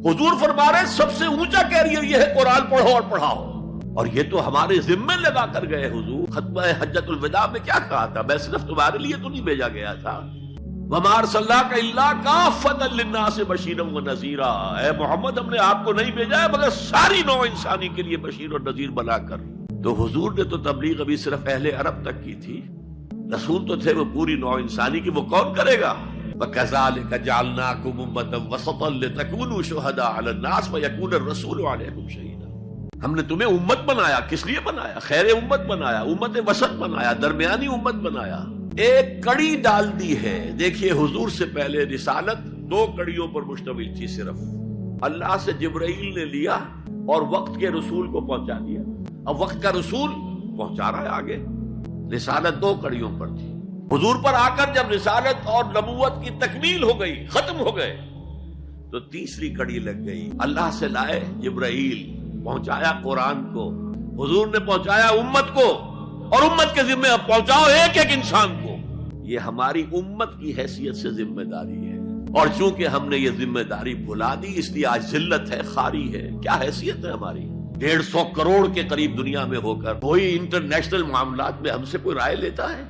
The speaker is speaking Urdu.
حضور فرما رہے سب سے اونچا کیریئر یہ ہے قرآن پڑھو اور پڑھاؤ، اور یہ تو ہمارے ذمے لگا کر گئے حضور۔ خطبہ حجۃ الوداع میں کیا کہا تھا؟ میں صرف تمہارے لیے تو نہیں بھیجا گیا تھا، وَمَا أَرْسَلْنَاكَ إِلَّا كَافَّةً لِلنَّاسِ بَشِيرًا وَنَذِيرًا، اے محمد ہم نے آپ کو نہیں بھیجا ہے مگر ساری نوع انسانی کے لیے بشیر اور نذیر بنا کر۔ تو حضور نے تو تبلیغ ابھی صرف اہل عرب تک کی تھی، رسول تو تھے وہ پوری نوع انسانی کی، وہ کون کرے گا؟ وَكَذَلِكَ جَعَلْنَاكُمْ أُمَّةً وَسَطًا لِتَكُونُوا شُهَدَاءَ عَلَى النَّاسِ وَيَكُونَ الرَّسُولُ عَلَيْكُمْ شَهِيدًا۔ ہم نے تمہیں امت بنایا، کس لیے بنایا؟ خیر امت بنایا، امت وسط بنایا، درمیانی امت بنایا، ایک کڑی ڈال دی ہے۔ دیکھیے حضور سے پہلے رسالت 2 کڑیوں پر مشتمل تھی صرف، اللہ سے جبرائیل نے لیا اور وقت کے رسول کو پہنچا دیا، اب وقت کا رسول پہنچا رہا ہے آگے۔ رسالت 2 کڑیوں پر تھی، حضور پر آ کر جب رسالت اور نبوت کی تکمیل ہو گئی، ختم ہو گئے، تو تیسری کڑی لگ گئی، اللہ سے لائے جبرائیل، پہنچایا قرآن کو، حضور نے پہنچایا امت کو، اور امت کے ذمہ اب پہنچاؤ ایک ایک انسان کو۔ یہ ہماری امت کی حیثیت سے ذمہ داری ہے، اور چونکہ ہم نے یہ ذمہ داری بھلا دی اس لیے آج ذلت ہے، خاری ہے۔ کیا حیثیت ہے ہماری؟ 150 کروڑ کے قریب دنیا میں ہو کر کوئی انٹرنیشنل معاملات میں ہم سے کوئی رائے لیتا ہے؟